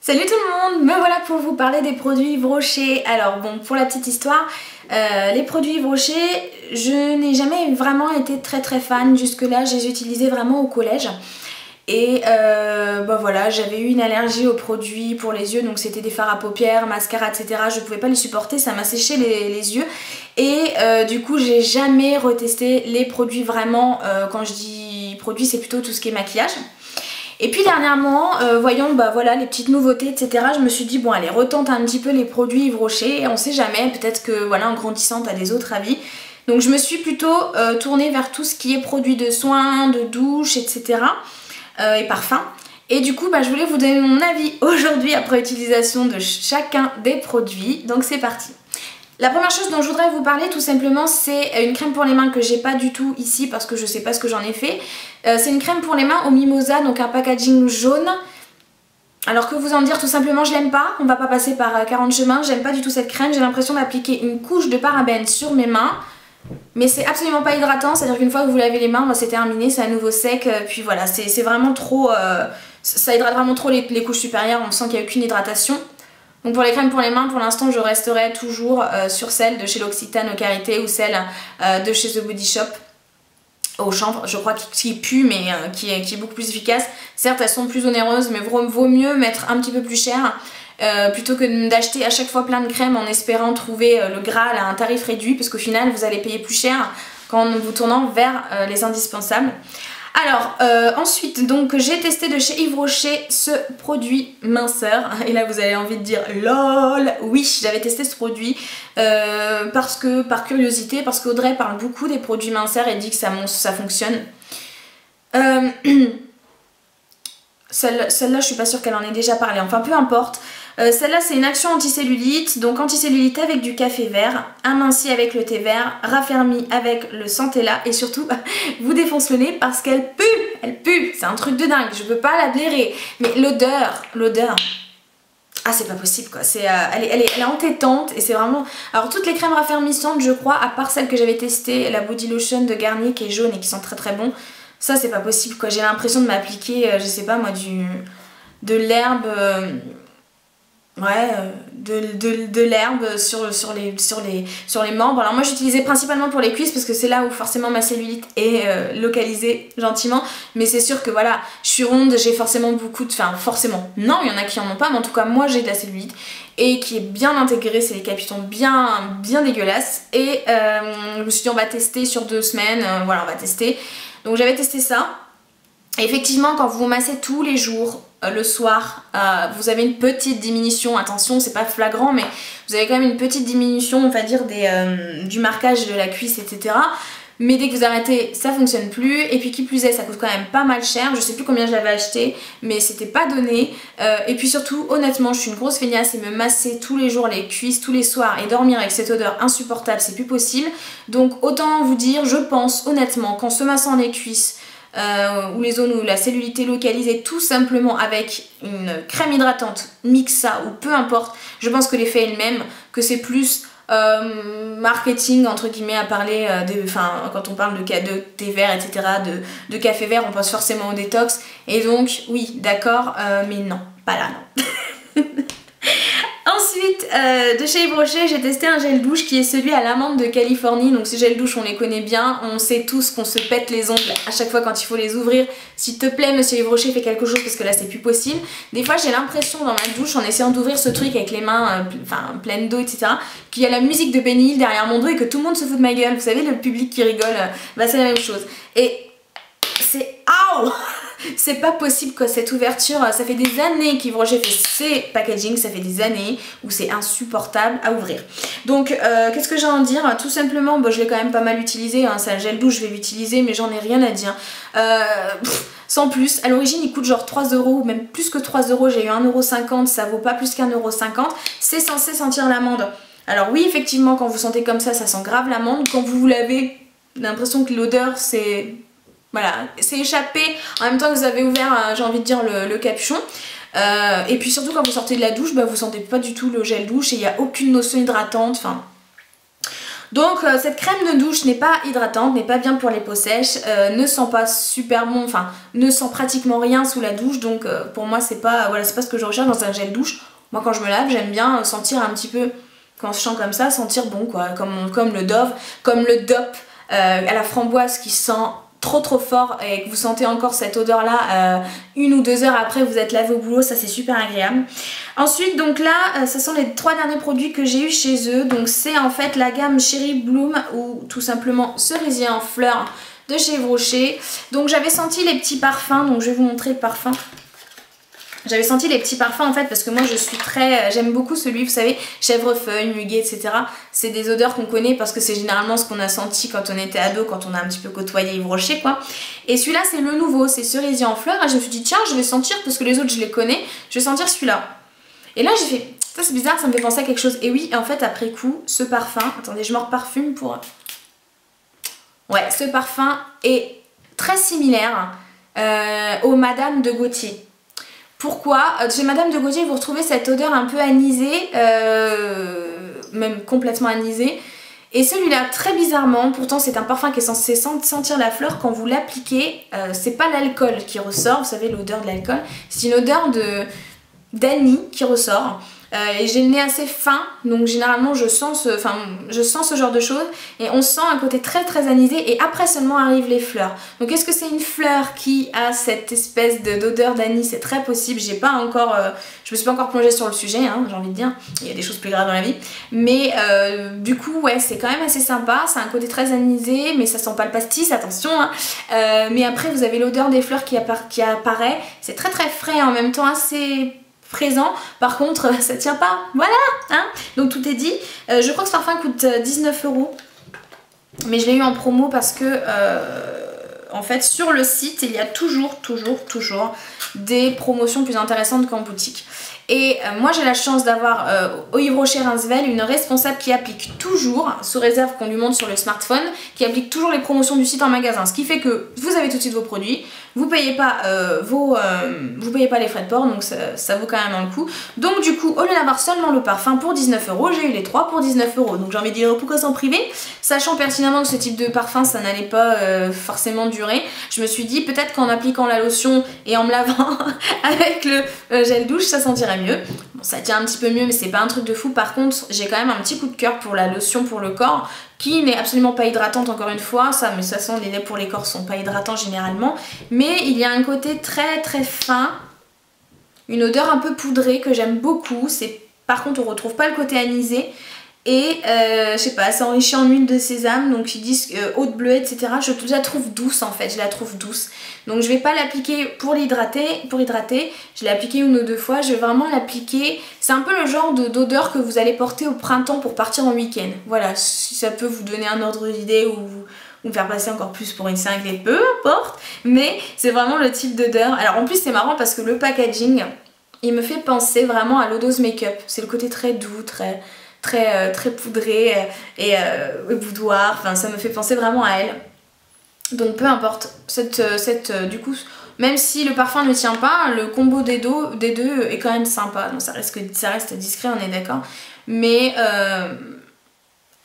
Salut tout le monde, me voilà pour vous parler des produits Yves Rocher. Alors bon, pour la petite histoire, les produits Yves Rocher, je n'ai jamais vraiment été très fan. Jusque là, je les utilisais vraiment au collège. Et bah voilà, j'avais eu une allergie aux produits pour les yeux, donc c'était des fards à paupières, mascara, etc. Je pouvais pas les supporter, ça m'a séché les yeux. Et du coup, j'ai jamais retesté les produits vraiment. Quand je dis produits, c'est plutôt tout ce qui est maquillage. Et puis dernièrement, voyons bah voilà les petites nouveautés, etc. Je me suis dit bon allez, retente un petit peu les produits Yves Rocher, on sait jamais, peut-être que voilà en grandissant t'as des autres avis. Donc je me suis plutôt tournée vers tout ce qui est produits de soins, de douche, etc. Et parfums. Et du coup bah, je voulais vous donner mon avis aujourd'hui après utilisation de chacun des produits. Donc c'est parti. La première chose dont je voudrais vous parler tout simplement, c'est une crème pour les mains que j'ai pas du tout ici parce que je sais pas ce que j'en ai fait. C'est une crème pour les mains au mimosa, donc un packaging jaune. Alors que vous en dire, tout simplement je l'aime pas, on va pas passer par 40 chemins, j'aime pas du tout cette crème, j'ai l'impression d'appliquer une couche de parabènes sur mes mains. Mais c'est absolument pas hydratant, c'est à dire qu'une fois que vous lavez les mains, c'est terminé, c'est à nouveau sec, puis voilà, c'est vraiment trop... ça hydrate vraiment trop les couches supérieures, on sent qu'il n'y a aucune hydratation. Donc pour les crèmes pour les mains, pour l'instant je resterai toujours sur celle de chez L'Occitane au Karité ou celle de chez The Body Shop au chanvre, je crois qui pue mais qui est beaucoup plus efficace. Certes elles sont plus onéreuses mais vaut mieux mettre un petit peu plus cher plutôt que d'acheter à chaque fois plein de crèmes en espérant trouver le Graal à un tarif réduit parce qu'au final vous allez payer plus cher quand vous tournant vers les indispensables. Alors ensuite donc j'ai testé de chez Yves Rocher ce produit minceur et là vous avez envie de dire lol, oui j'avais testé ce produit parce que par curiosité, parce qu'Audrey parle beaucoup des produits minceurs et dit que ça fonctionne. Celle-là je suis pas sûre qu'elle en ait déjà parlé, enfin peu importe. Celle-là c'est une action anticellulite, donc anticellulite avec du café vert, aminci avec le thé vert, raffermi avec le centella et surtout vous défonce le nez parce qu'elle pue, c'est un truc de dingue, je peux pas la blairer. Mais l'odeur, ah c'est pas possible quoi, elle est entêtante et c'est vraiment... Alors toutes les crèmes raffermissantes je crois, à part celle que j'avais testée, la body lotion de Garnier qui est jaune et qui sent très bon, ça c'est pas possible quoi, j'ai l'impression de m'appliquer, je sais pas moi, de l'herbe... de l'herbe sur les membres. Alors moi j'utilisais principalement pour les cuisses parce que c'est là où forcément ma cellulite est localisée gentiment. Mais c'est sûr que voilà, je suis ronde, j'ai forcément beaucoup de... Enfin forcément, non il y en a qui en ont pas, mais en tout cas moi j'ai de la cellulite et qui est bien intégrée, c'est les capitons bien dégueulasses. Et je me suis dit on va tester sur 2 semaines, voilà on va tester. Donc j'avais testé ça. Et effectivement quand vous vous massez tous les jours le soir, vous avez une petite diminution, attention c'est pas flagrant mais vous avez quand même une petite diminution on va dire du marquage de la cuisse etc. Mais dès que vous arrêtez ça fonctionne plus et puis qui plus est ça coûte quand même pas mal cher, je sais plus combien je l'avais acheté mais c'était pas donné et puis surtout honnêtement je suis une grosse feignasse et me masser tous les jours les cuisses tous les soirs et dormir avec cette odeur insupportable c'est plus possible. Donc autant vous dire je pense honnêtement qu'en se massant les cuisses ou les zones où la cellulite est localisée tout simplement avec une crème hydratante mixa ou peu importe, je pense que l'effet est le même, que c'est plus marketing entre guillemets à parler quand on parle de thé vert etc, de café vert on pense forcément au détox et donc oui d'accord mais non, pas là non. Ensuite, de chez Yves Rocher, j'ai testé un gel douche qui est celui à l'amande de Californie. Donc ces gels douche, on les connaît bien. On sait tous qu'on se pète les ongles à chaque fois quand il faut les ouvrir. S'il te plaît, monsieur Yves Rocher, fais quelque chose parce que là, c'est plus possible. Des fois, j'ai l'impression dans ma douche, en essayant d'ouvrir ce truc avec les mains pleines d'eau, etc., qu'il y a la musique de Benny Hill derrière mon dos et que tout le monde se fout de ma gueule. Vous savez, le public qui rigole, bah c'est la même chose. Et c'est... Aouh! C'est pas possible quoi, cette ouverture, ça fait des années qu'Yves Rocher fait ses packaging, ça fait des années où c'est insupportable à ouvrir. Donc qu'est-ce que j'ai à en dire? Tout simplement, je l'ai quand même pas mal utilisé, hein, c'est un gel douche, je vais l'utiliser mais j'en ai rien à dire. Sans plus, à l'origine il coûte genre 3 € ou même plus que 3 €, j'ai eu 1,50 €, ça vaut pas plus qu'1,50 €, c'est censé sentir l'amande. Alors oui effectivement quand vous sentez comme ça sent grave l'amande, quand vous l'avez l'impression que l'odeur c'est... Voilà, c'est échappé en même temps que vous avez ouvert, j'ai envie de dire, le capuchon. Et puis surtout quand vous sortez de la douche, vous sentez pas du tout le gel douche et il n'y a aucune notion hydratante. Enfin, Donc cette crème de douche n'est pas hydratante, n'est pas bien pour les peaux sèches, ne sent pas super bon, enfin ne sent pratiquement rien sous la douche, donc pour moi c'est pas, voilà, c'est pas ce que je recherche dans un gel douche. Moi quand je me lave j'aime bien sentir un petit peu, quand je sens comme ça, sentir bon quoi, comme le Dove, comme le DOP à la framboise qui sent trop fort et que vous sentez encore cette odeur là 1 ou 2 heures après vous êtes lavé au boulot, ça c'est super agréable. Ensuite donc là ce sont les 3 derniers produits que j'ai eu chez eux, donc c'est en fait la gamme Cherry Bloom ou tout simplement cerisier en fleurs de chez Yves Rocher. Donc j'avais senti les petits parfums, donc je vais vous montrer le parfum. J'avais senti les petits parfums en fait parce que moi je suis très... J'aime beaucoup celui, vous savez, chèvrefeuille, muguet, etc. C'est des odeurs qu'on connaît parce que c'est généralement ce qu'on a senti quand on était ado, quand on a un petit peu côtoyé Yves Rocher quoi. Et celui-là c'est le nouveau, c'est cerisier en fleurs. Et je me suis dit tiens je vais sentir, parce que les autres je les connais, je vais sentir celui-là. Et là j'ai fait, ça c'est bizarre, ça me fait penser à quelque chose. Et oui, en fait après coup, ce parfum, attendez je me reparfume pour... Ouais, ce parfum est très similaire au Madame de Gautier. Pourquoi? Chez Madame de Gautier, vous retrouvez cette odeur un peu anisée, même complètement anisée. Et celui-là, très bizarrement, pourtant c'est un parfum qui est censé sentir la fleur, quand vous l'appliquez, c'est pas l'alcool qui ressort, vous savez l'odeur de l'alcool, c'est une odeur d'anis qui ressort. Et j'ai le nez assez fin, donc généralement je sens ce genre de choses et on sent un côté très anisé et après seulement arrivent les fleurs. Donc est-ce que c'est une fleur qui a cette espèce d'odeur d'anis? C'est très possible, j'ai pas encore, je me suis pas encore plongée sur le sujet, hein, j'ai envie de dire, il y a des choses plus graves dans la vie. Mais du coup ouais c'est quand même assez sympa, c'est un côté très anisé mais ça sent pas le pastis, attention hein. Mais après vous avez l'odeur des fleurs qui apparaît, c'est très frais et en même temps assez... présent, par contre ça tient pas, voilà hein. Donc tout est dit. Je crois que ce parfum coûte 19 €, mais je l'ai eu en promo parce que en fait sur le site il y a toujours des promotions plus intéressantes qu'en boutique. Et moi j'ai la chance d'avoir au Yves Rocher Rincevelle une responsable qui applique toujours, sous réserve qu'on lui montre sur le smartphone, qui applique toujours les promotions du site en magasin, ce qui fait que vous avez tout de suite vos produits, vous payez pas les frais de port, donc ça vaut quand même un coup. Donc du coup au lieu d'avoir seulement le parfum pour 19 €, j'ai eu les 3 pour 19 €. Donc j'ai envie de dire pourquoi s'en priver, sachant pertinemment que ce type de parfum ça n'allait pas forcément durer. Je me suis dit peut-être qu'en appliquant la lotion et en me lavant avec le gel douche ça sentirait mieux. Bon ça tient un petit peu mieux mais c'est pas un truc de fou. Par contre j'ai quand même un petit coup de cœur pour la lotion pour le corps qui n'est absolument pas hydratante encore une fois, mais de toute façon les laits pour les corps sont pas hydratants généralement, mais il y a un côté très fin, une odeur un peu poudrée que j'aime beaucoup. Par contre on retrouve pas le côté anisé et je sais pas, c'est enrichi en huile de sésame, donc ils disent eau de bleuet etc. Je la trouve douce en fait, je la trouve douce. Donc je vais pas l'appliquer pour hydrater, je l'ai appliqué 1 ou 2 fois, je vais vraiment l'appliquer. C'est un peu le genre d'odeur que vous allez porter au printemps pour partir en week-end. Voilà, si ça peut vous donner un ordre d'idée ou me faire passer encore plus pour une cinglée, peu importe. Mais c'est vraiment le type d'odeur. Alors en plus c'est marrant parce que le packaging, il me fait penser vraiment à l'Eau Dose Make-up. C'est le côté très doux, très poudré et boudoir, enfin ça me fait penser vraiment à elle. Donc peu importe, du coup, même si le parfum ne tient pas, le combo des deux est quand même sympa. Donc ça reste discret, on est d'accord. Mais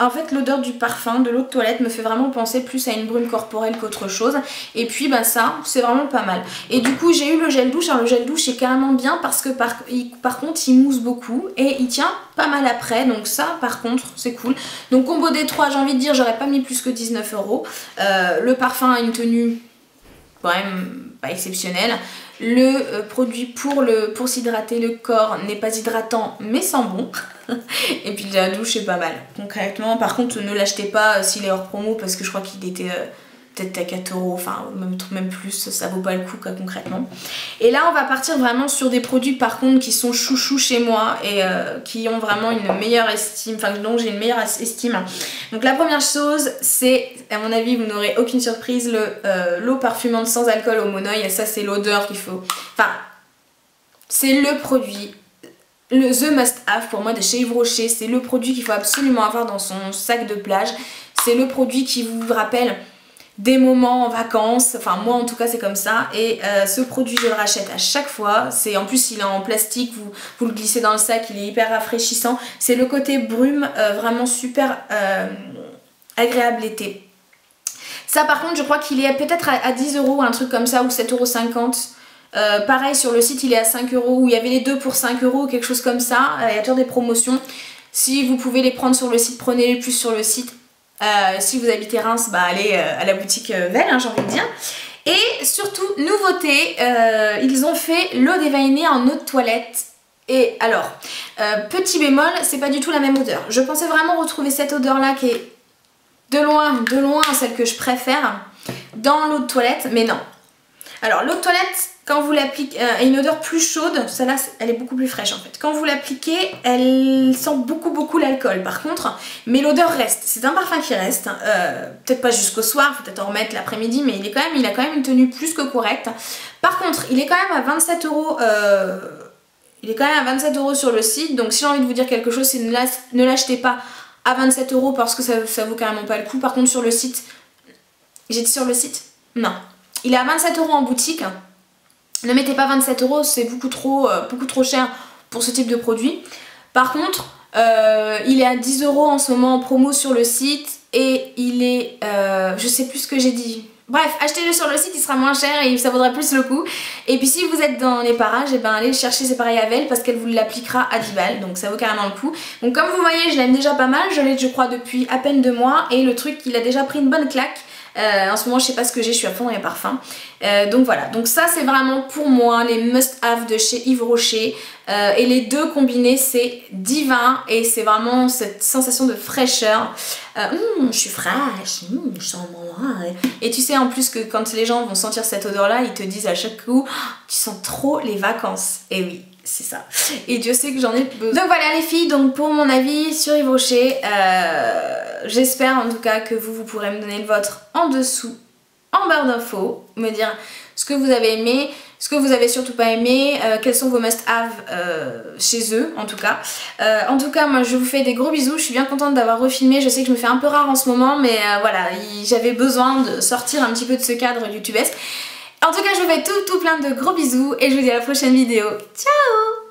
en fait l'odeur du parfum, de l'eau de toilette me fait vraiment penser plus à une brume corporelle qu'autre chose. Et puis bah ça, c'est vraiment pas mal. Et du coup j'ai eu le gel douche. Alors le gel douche c'est carrément bien parce que par contre il mousse beaucoup et il tient pas mal après. Donc ça par contre c'est cool. Donc combo des 3 j'ai envie de dire j'aurais pas mis plus que 19 €. Le parfum a une tenue quand même pas exceptionnelle. Le produit pour s'hydrater le corps n'est pas hydratant mais sent bon. Et puis la douche c'est pas mal concrètement. Par contre ne l'achetez pas s'il est hors promo parce que je crois qu'il était peut-être à 4 €, enfin même plus, ça vaut pas le coup quoi, concrètement. Et là on va partir vraiment sur des produits par contre qui sont chouchous chez moi et qui ont vraiment une meilleure estime, enfin dont j'ai une meilleure estime. Donc la première chose c'est, à mon avis vous n'aurez aucune surprise, l'eau parfumante sans alcool au Monoï. Et ça c'est l'odeur qu'il faut, enfin c'est le produit, le The Must Have pour moi de chez Yves Rocher. C'est le produit qu'il faut absolument avoir dans son sac de plage. C'est le produit qui vous rappelle des moments en vacances, enfin moi en tout cas c'est comme ça. Et ce produit je le rachète à chaque fois. En plus il est en plastique, vous le glissez dans le sac, il est hyper rafraîchissant. C'est le côté brume vraiment super agréable l'été. Ça par contre je crois qu'il est peut-être à 10 € un truc comme ça ou 7,50 €. Pareil sur le site il est à 5 € ou il y avait les deux pour 5 € quelque chose comme ça. Il y a toujours des promotions. Si vous pouvez les prendre sur le site, prenez-les plus sur le site. Si vous habitez Reims, bah allez à la boutique Vel, hein, j'ai envie de dire. Et surtout, nouveauté, ils ont fait l'eau déveinée en eau de toilette. Et alors, petit bémol, c'est pas du tout la même odeur. Je pensais vraiment retrouver cette odeur-là qui est de loin celle que je préfère dans l'eau de toilette, mais non. Alors l'eau de toilette, quand vous l'appliquez, a une odeur plus chaude, celle-là elle est beaucoup plus fraîche en fait. Quand vous l'appliquez, elle sent beaucoup l'alcool par contre, mais l'odeur reste. C'est un parfum qui reste, peut-être pas jusqu'au soir, faut peut-être en remettre l'après-midi, mais il a quand même une tenue plus que correcte. Par contre, il est quand même à 27 €. Il est quand même à 27 € sur le site, donc si j'ai envie de vous dire quelque chose, c'est ne l'achetez pas à 27 € parce que ça vaut carrément pas le coup. Par contre sur le site, j'ai dit sur le site ? Non. Il est à 27 € en boutique. Ne mettez pas 27 €, c'est beaucoup trop cher pour ce type de produit. Par contre, il est à 10 € en ce moment en promo sur le site et il est... je sais plus ce que j'ai dit. Bref, achetez-le sur le site, il sera moins cher et ça vaudrait plus le coup. Et puis si vous êtes dans les parages, et ben allez le chercher, c'est pareil à Vel parce qu'elle vous l'appliquera à 10 balles, donc ça vaut carrément le coup. Donc comme vous voyez, je l'aime déjà pas mal, je l'ai je crois depuis à peine 2 mois et le truc il a déjà pris une bonne claque. En ce moment je sais pas ce que j'ai, je suis à fond dans les parfums. Donc voilà, donc ça c'est vraiment pour moi les must-have de chez Yves Rocher. Et les deux combinés c'est divin et c'est vraiment cette sensation de fraîcheur. Je suis fraîche, je sens bon. Et tu sais en plus que quand les gens vont sentir cette odeur là, ils te disent à chaque coup, tu sens trop les vacances. Et oui, c'est ça. Et Dieu sait que j'en ai besoin. Donc voilà les filles, donc pour mon avis sur Yves Rocher, j'espère en tout cas que vous pourrez me donner le vôtre en dessous, en barre d'infos, me dire ce que vous avez aimé, ce que vous avez surtout pas aimé, quels sont vos must-have chez eux en tout cas. En tout cas moi je vous fais des gros bisous, je suis bien contente d'avoir refilmé, je sais que je me fais un peu rare en ce moment mais voilà, j'avais besoin de sortir un petit peu de ce cadre youtubesque. En tout cas je vous fais tout plein de gros bisous et je vous dis à la prochaine vidéo. Ciao!